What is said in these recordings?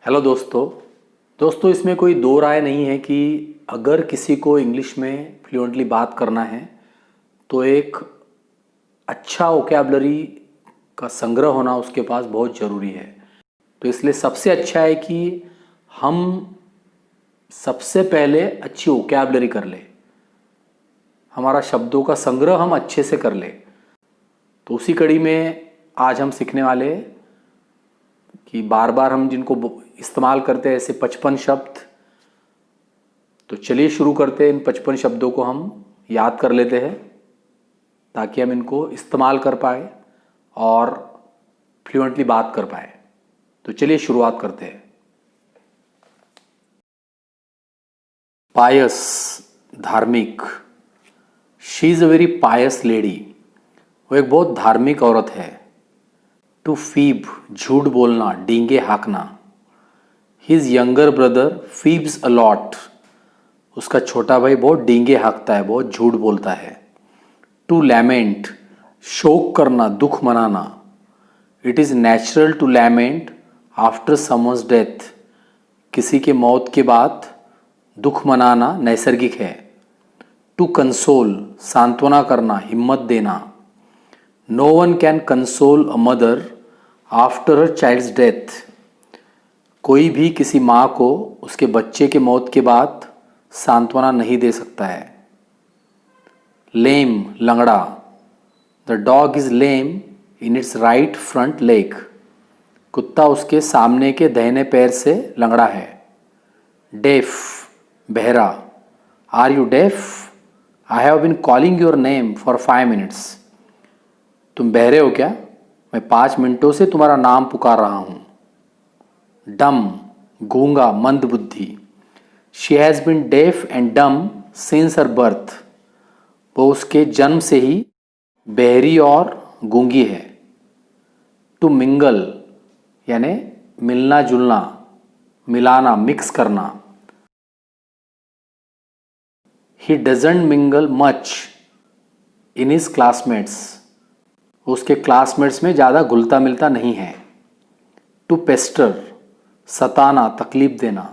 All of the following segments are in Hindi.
हेलो दोस्तों इसमें कोई दो राय नहीं है कि अगर किसी को इंग्लिश में फ्लुएंटली बात करना है तो एक अच्छा वोकैबुलरी का संग्रह होना उसके पास बहुत ज़रूरी है। तो इसलिए सबसे अच्छा है कि हम सबसे पहले अच्छी वोकैबुलरी कर ले, हमारा शब्दों का संग्रह हम अच्छे से कर ले। तो उसी कड़ी में आज हम सीखने वाले कि बार बार हम जिनको इस्तेमाल करते हैं ऐसे 55 शब्द। तो चलिए शुरू करते हैं। इन 55 शब्दों को हम याद कर लेते हैं ताकि हम इनको इस्तेमाल कर पाए और फ्लुएंटली बात कर पाए। तो चलिए शुरुआत करते हैं। पायस, धार्मिक। She is a very Payas lady. वो एक बहुत धार्मिक औरत है। टू फीब, झूठ बोलना, डींगे हाँकना। His younger brother fibs a lot. उसका छोटा भाई बहुत डींगे हाँकता है, बहुत झूठ बोलता है। टू लैमेंट, शोक करना, दुख मनाना। It is natural to lament after someone's death. किसी के मौत के बाद दुख मनाना नैसर्गिक है। टू कंसोल, सांत्वना करना, हिम्मत देना। No one can console a mother after her child's death. कोई भी किसी माँ को उसके बच्चे के मौत के बाद सांत्वना नहीं दे सकता है। लेम, लंगड़ा। The dog is lame in its right front leg. कुत्ता उसके सामने के दाहिने पैर से लंगड़ा है। डेफ, बहरा। Are you deaf? I have been calling your name for 5 minutes. तुम बहरे हो क्या? मैं 5 मिनटों से तुम्हारा नाम पुकार रहा हूं। डम, गूंगा, मंद बुद्धि। She has been deaf and डम सिंस हर बर्थ। वो उसके जन्म से ही बहरी और गूंगी है। टू मिंगल यानी मिलना जुलना, मिलाना, मिक्स करना। He doesn't mingle much in his classmates. उसके क्लासमेट्स में ज़्यादा घुलता मिलता नहीं है। टू पेस्टर, सताना, तकलीफ देना।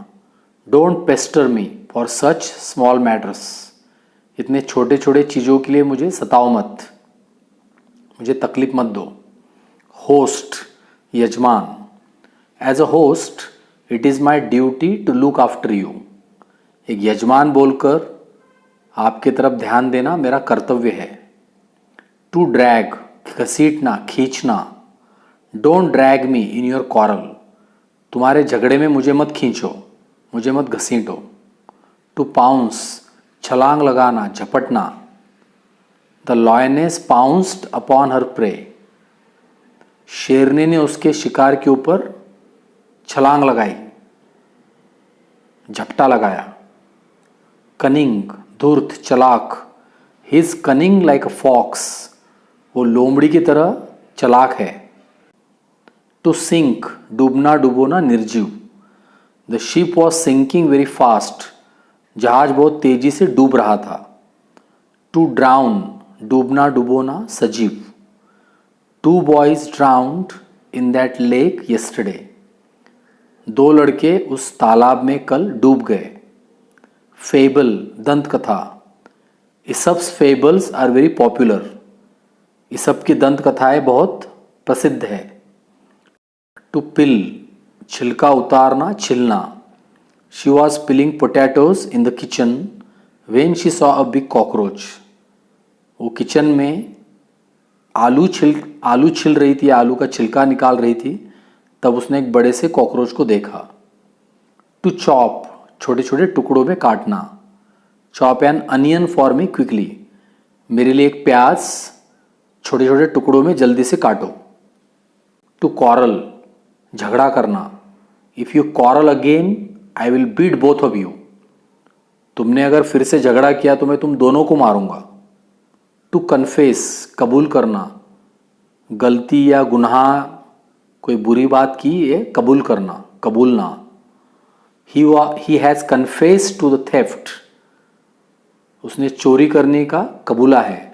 Don't Pasteur me for such small matters. इतने छोटे छोटे चीज़ों के लिए मुझे सताओ मत, मुझे तकलीफ मत दो। होस्ट, यजमान। As a host it is my duty to look after you. एक यजमान बोलकर आपकी तरफ ध्यान देना मेरा कर्तव्य है। टू ड्रैग, घसीटना, खींचना। Don't drag me in your quarrel. तुम्हारे झगड़े में मुझे मत खींचो, मुझे मत घसीटो। टू पाउंस, छलांग लगाना, झपटना। The lioness pounced upon her prey. शेरनी ने उसके शिकार के ऊपर छलांग लगाई, झपटा लगाया। कनिंग, धूर्त, चलाक। His cunning like a fox. वो लोमड़ी की तरह चलाक है। टू सिंक, डूबना, डुबोना, निर्जीव। The ship was sinking very fast. जहाज बहुत तेजी से डूब रहा था। टू ड्राउन, डूबना, डुबोना, सजीव। Two boys drowned in that lake yesterday. 2 लड़के उस तालाब में कल डूब गए। फेबल, दंत कथा। इसप्स फेबल्स आर वेरी पॉपुलर। इसप की दंत कथाएं बहुत प्रसिद्ध है। टू पिल, छिलका उतारना, छिलना। She was peeling potatoes in the kitchen when she saw a big cockroach. वो किचन में आलू छिल रही थी, आलू का छिलका निकाल रही थी, तब उसने एक बड़े से कॉकरोच को देखा। टू चॉप, छोटे छोटे टुकड़ों में काटना। Chop N onion for me quickly. मेरे लिए एक प्याज छोटे छोटे टुकड़ों में जल्दी से काटो। टू कॉरल, झगड़ा करना। If you quarrel again I will beat both of you. तुमने अगर फिर से झगड़ा किया तो मैं तुम दोनों को मारूंगा। टू कन्फेस, कबूल करना। गलती या गुनाह, कोई बुरी बात की है, कबूल करना, कबूलना। He has confessed to the theft. उसने चोरी करने का कबूला है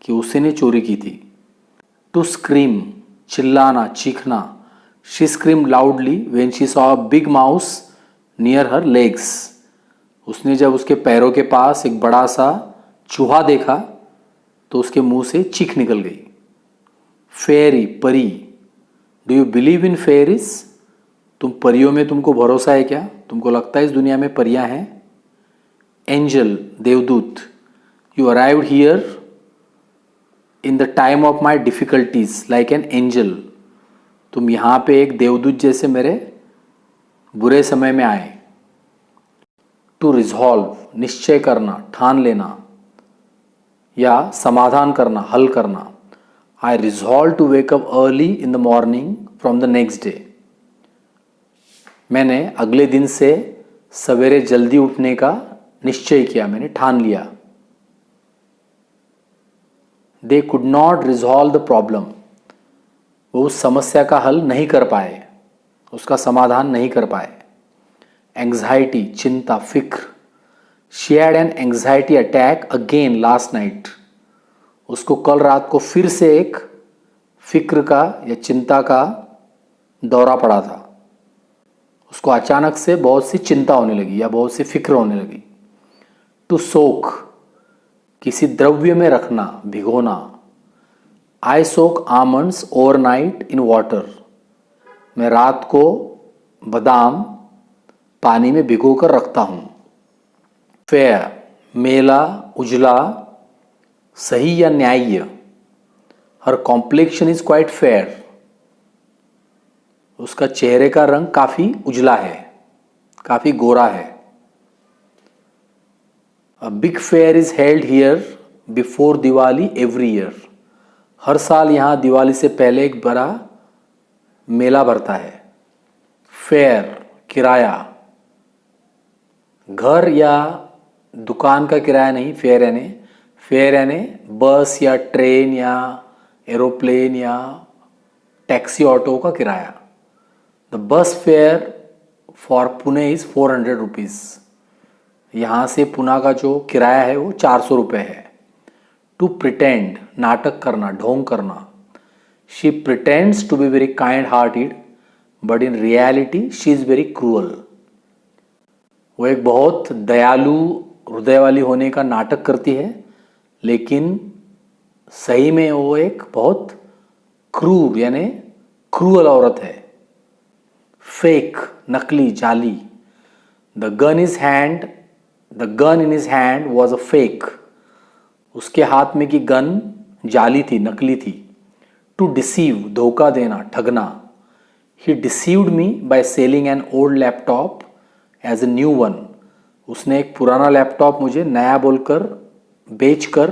कि उसी ने चोरी की थी। टू स्क्रीम, चिल्लाना, चीखना। She screamed loudly when she saw a big mouse near her legs. उसने जब उसके पैरों के पास एक बड़ा सा चूहा देखा तो उसके मुंह से चीख निकल गई। फेरी, परी। Do you believe in fairies? तुम परियों में तुमको भरोसा है क्या? तुमको लगता है इस दुनिया में परियां हैं? एंजल, देवदूत। You arrived here in the time of my difficulties like an angel. तुम यहां पे एक देवदूत जैसे मेरे बुरे समय में आए। टू रिजॉल्व, निश्चय करना, ठान लेना या समाधान करना, हल करना। I resolve to wake up early in the morning from the next day. मैंने अगले दिन से सवेरे जल्दी उठने का निश्चय किया, मैंने ठान लिया। They could not resolve the problem. वो उस समस्या का हल नहीं कर पाए, उसका समाधान नहीं कर पाए। एंग्जाइटी, चिंता, फिक्र। She had an anxiety attack again last night. उसको कल रात को फिर से एक फिक्र का या चिंता का दौरा पड़ा था। उसको अचानक से बहुत सी चिंता होने लगी या बहुत सी फिक्र होने लगी। टू सोक, किसी द्रव्य में रखना, भिगोना। आई सोक आमंड्स ओवरनाइट इन वाटर। मैं रात को बादाम पानी में भिगो कर रखता हूं। फेयर, मेला, उजला, सही या न्याय्य। हर कॉम्प्लेक्शन इज क्वाइट फेयर। उसका चेहरे का रंग काफी उजला है, काफी गोरा है। A big fair is held here before Diwali every year. हर साल यहां दिवाली से पहले एक बड़ा मेला भरता है। फेयर, किराया। घर या दुकान का किराया नहीं, फेयर यानी बस या ट्रेन या एरोप्लेन या टैक्सी ऑटो का किराया। The bus fair for Pune is 400 rupees. यहां से पुणे का जो किराया है वो 400 रुपये है। टू प्रिटेंड, नाटक करना, ढोंग करना। She pretends to be very kind hearted but in reality she is very cruel. वो एक बहुत दयालु हृदय वाली होने का नाटक करती है, लेकिन सही में वो एक बहुत क्रूर यानी क्रूअल औरत है। फेक, नकली, जाली। The gun in his hand was a fake. उसके हाथ में की गन जाली थी, नकली थी। टू डिसीव, धोखा देना, ठगना। He deceived me by selling an old laptop as a new one. उसने एक पुराना लैपटॉप मुझे नया बोलकर बेचकर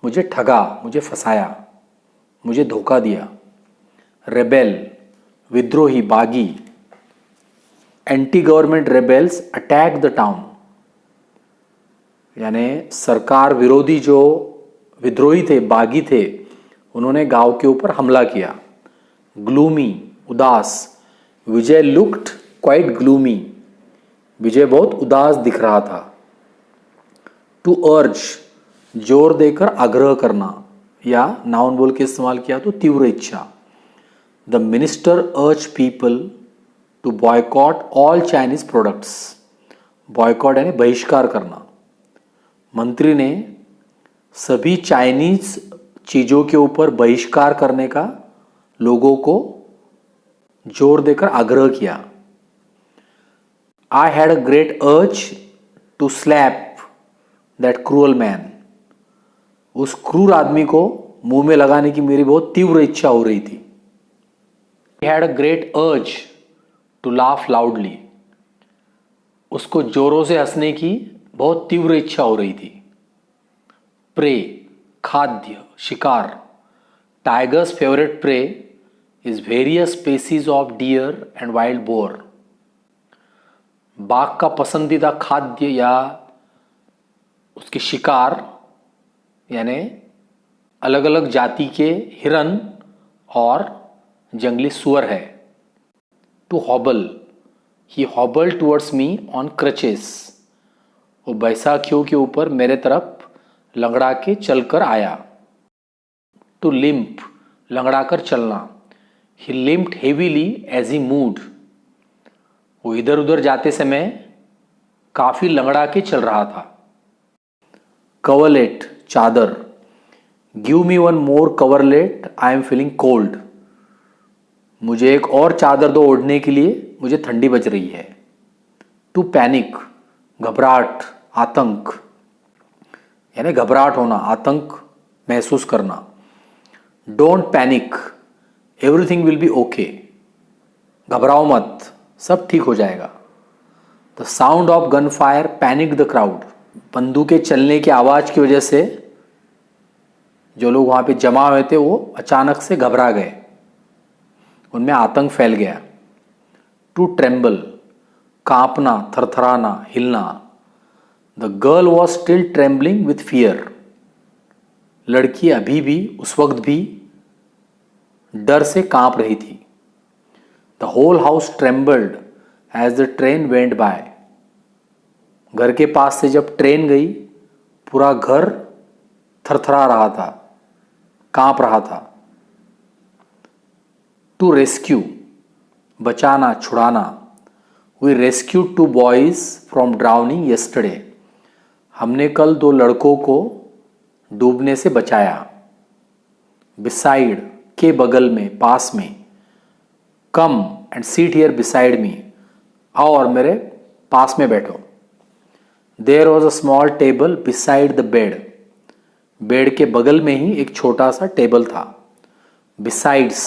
मुझे ठगा, मुझे फंसाया, मुझे धोखा दिया। रेबेल, विद्रोही, बागी। Anti government rebels attack the town. यानी सरकार विरोधी जो विद्रोही थे, बागी थे, उन्होंने गांव के ऊपर हमला किया। ग्लूमी, उदास। विजय लुक्ड क्वाइट ग्लूमी। विजय बहुत उदास दिख रहा था। टू अर्ज, जोर देकर आग्रह करना या नाउन बोल के इस्तेमाल किया तो तीव्र इच्छा। The minister urge people to boycott all Chinese products. Boycott यानी बहिष्कार करना। मंत्री ने सभी चाइनीज चीजों के ऊपर बहिष्कार करने का लोगों को जोर देकर आग्रह किया। I had a great urge to slap that cruel man. उस क्रूर आदमी को मुंह में लगाने की मेरी बहुत तीव्र इच्छा हो रही थी। I had a great urge to laugh loudly. उसको जोरों से हंसने की बहुत तीव्र इच्छा हो रही थी। प्रे, खाद्य, शिकार। Tiger's favourite prey is various species of deer and wild boar. बाघ का पसंदीदा खाद्य या उसके शिकार यानी अलग अलग जाति के हिरन और जंगली सुअर है। To hobble, he hobble towards me on crutches. वो बैसाखियों के ऊपर मेरे तरफ लंगड़ा के चलकर आया। टू लिम्प, लंगड़ा कर चलना। ही लिम्प्ड हेवीली एज ही मूव्ड, वो इधर उधर जाते समय काफी लंगड़ा के चल रहा था। कवरलेट चादर, give me one more coverlet I am feeling cold, मुझे एक और चादर दो ओढ़ने के लिए, मुझे ठंडी बज रही है। टू पैनिक, घबराहट, आतंक, यानी घबराहट होना, आतंक महसूस करना। Don't panic, everything will be okay, घबराओ मत, सब ठीक हो जाएगा। The sound of gun fire panic the crowd, बंदूकें चलने की आवाज की वजह से जो लोग वहां पे जमा हुए थे वो अचानक से घबरा गए, उनमें आतंक फैल गया। टू ट्रेम्बल, कांपना, थरथराना, हिलना। The girl was still trembling with fear, लड़की अभी भी उस वक्त भी डर से कांप रही थी। The whole house trembled as the train went by, घर के पास से जब ट्रेन गई पूरा घर थरथरा रहा था, कांप रहा था। टू रेस्क्यू, बचाना, छुड़ाना। We rescue two boys from drowning yesterday, हमने कल 2 लड़कों को डूबने से बचाया। बिसाइड, के बगल में, पास में। Come and sit here beside me, आओ और मेरे पास में बैठो। There was a small table beside the bed, bed के बगल में ही एक छोटा सा टेबल था। बिसाइड्स,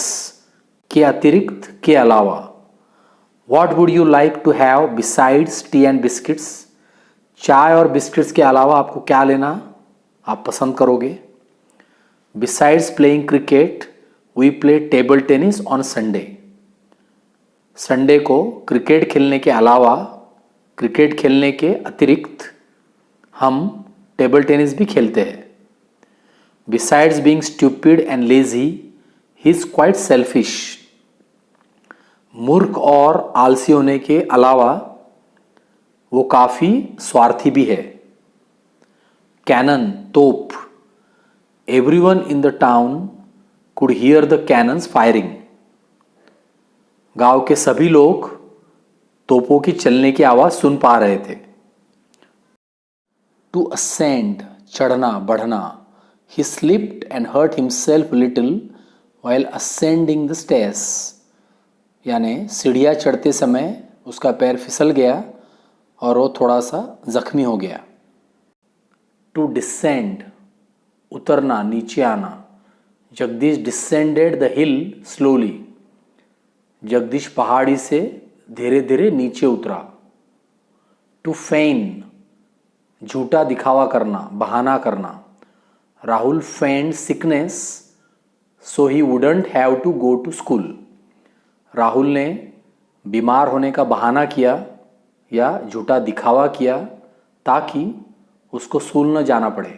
के अतिरिक्त, के अलावा। What would you like to have besides tea and biscuits, चाय और बिस्किट्स के अलावा आपको क्या लेना आप पसंद करोगे। Besides playing cricket we play table tennis on Sunday, Sunday को क्रिकेट खेलने के अलावा, क्रिकेट खेलने के अतिरिक्त हम टेबल टेनिस भी खेलते हैं। Besides being stupid and lazy he is quite selfish, मूर्ख और आलसी होने के अलावा वो काफी स्वार्थी भी है। कैनन, तोप, everyone in the town could hear the cannons firing, गांव के सभी लोग तोपों की चलने की आवाज सुन पा रहे थे। टू असेंड, चढ़ना, बढ़ना। He slipped and hurt himself little while ascending the stairs, यानी सीढ़ियाँ चढ़ते समय उसका पैर फिसल गया और वो थोड़ा सा जख्मी हो गया। टू डिसेंड, उतरना, नीचे आना। Jagdish descended the hill slowly, Jagdish पहाड़ी से धीरे धीरे नीचे उतरा। टू फेन, झूठा दिखावा करना, बहाना करना। Rahul feigned sickness so he wouldn't have to go to school, Rahul ने बीमार होने का बहाना किया या झूठा दिखावा किया ताकि उसको स्कूल न जाना पड़े।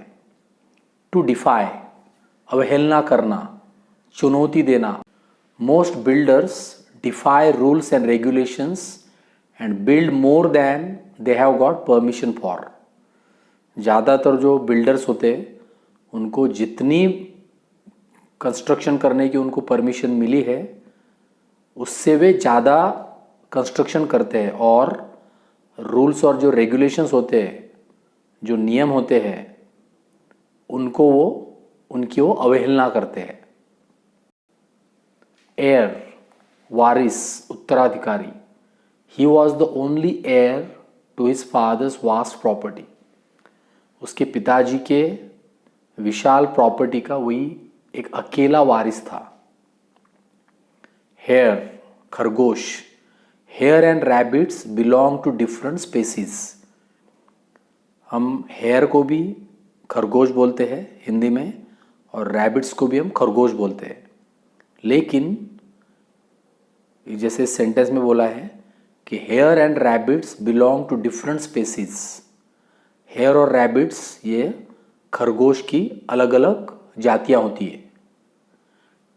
टू डिफाई, अवहेलना करना, चुनौती देना। Most builders defy rules and regulations and build more than they have got permission for, ज़्यादातर जो बिल्डर्स होते हैं उनको जितनी कंस्ट्रक्शन करने की उनको परमिशन मिली है उससे वे ज़्यादा कंस्ट्रक्शन करते हैं और रूल्स और जो रेगुलेशंस होते हैं, जो नियम होते हैं, उनकी वो अवहेलना करते हैं। हेयर, वारिस, उत्तराधिकारी। He was the only heir to his father's vast property, उसके पिताजी के विशाल प्रॉपर्टी का वही एक अकेला वारिस था। हेयर, खरगोश। Hare and rabbits belong to different species, हम हेयर को भी खरगोश बोलते हैं हिंदी में और रैबिट्स को भी हम खरगोश बोलते हैं, लेकिन जैसे सेंटेंस में बोला है कि hare and rabbits belong to different species, hare और रैबिट्स ये खरगोश की अलग अलग जातियां होती है।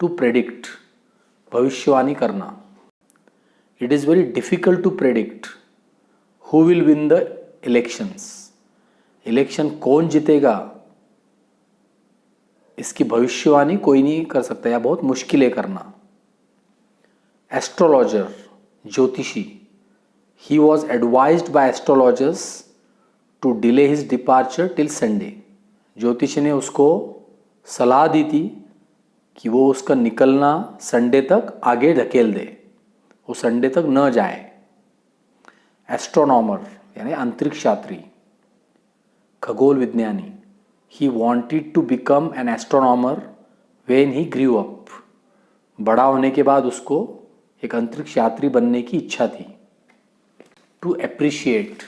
टू प्रेडिक्ट, भविष्यवाणी करना। It is very difficult to predict who will win the elections, election कौन जीतेगा इसकी भविष्यवाणी कोई नहीं कर सकता या बहुत मुश्किल है करना। एस्ट्रोलॉजर, ज्योतिषी, he was advised by astrologers to delay his departure till Sunday. ज्योतिषी ने उसको सलाह दी थी कि वो उसका निकलना संडे तक आगे धकेल दे, वो संडे तक न जाए। एस्ट्रोनॉमर यानी अंतरिक्ष यात्री, खगोल विज्ञानी, he wanted to become an astronomer when he grew up. बड़ा होने के बाद उसको एक अंतरिक्ष यात्री बनने की इच्छा थी। टू एप्रिशिएट,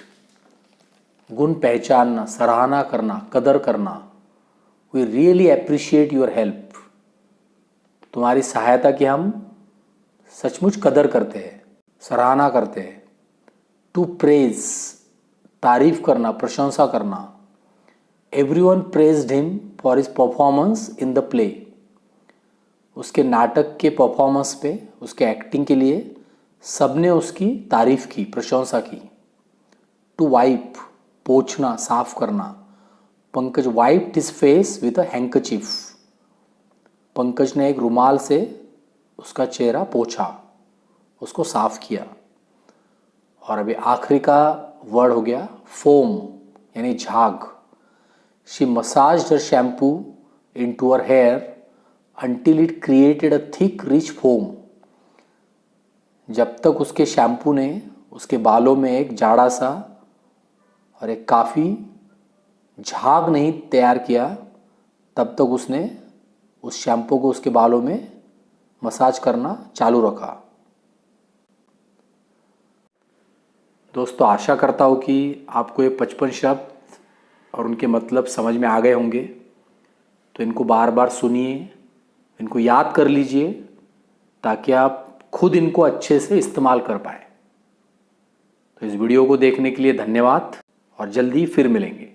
गुण पहचानना, सराहना करना, कदर करना। We really appreciate your help, तुम्हारी सहायता की हम सचमुच कदर करते हैं, सराहना करते हैं। टू प्रेज, तारीफ करना, प्रशंसा करना। Everyone praised him for his performance in the play, उसके नाटक के परफॉर्मेंस पे, उसके एक्टिंग के लिए सबने उसकी तारीफ की, प्रशंसा की। टू वाइप, पोंछना, साफ करना। Pankaj wiped his face with a handkerchief, Pankaj ने एक रुमाल से उसका चेहरा पोंछा, उसको साफ किया। और अभी आखिरी का वर्ड हो गया फोम यानी झाग। She massaged her shampoo into her hair until it created a thick rich foam। जब तक उसके शैम्पू ने उसके बालों में एक जाड़ा सा और एक काफ़ी झाग नहीं तैयार किया, तब तक उसने उस शैम्पू को उसके बालों में मसाज करना चालू रखा। दोस्तों, आशा करता हूँ कि आपको ये 55 शब्द और उनके मतलब समझ में आ गए होंगे। तो इनको बार बार सुनिए, इनको याद कर लीजिए ताकि आप खुद इनको अच्छे से इस्तेमाल कर पाए। तो इस वीडियो को देखने के लिए धन्यवाद और जल्दी फिर मिलेंगे।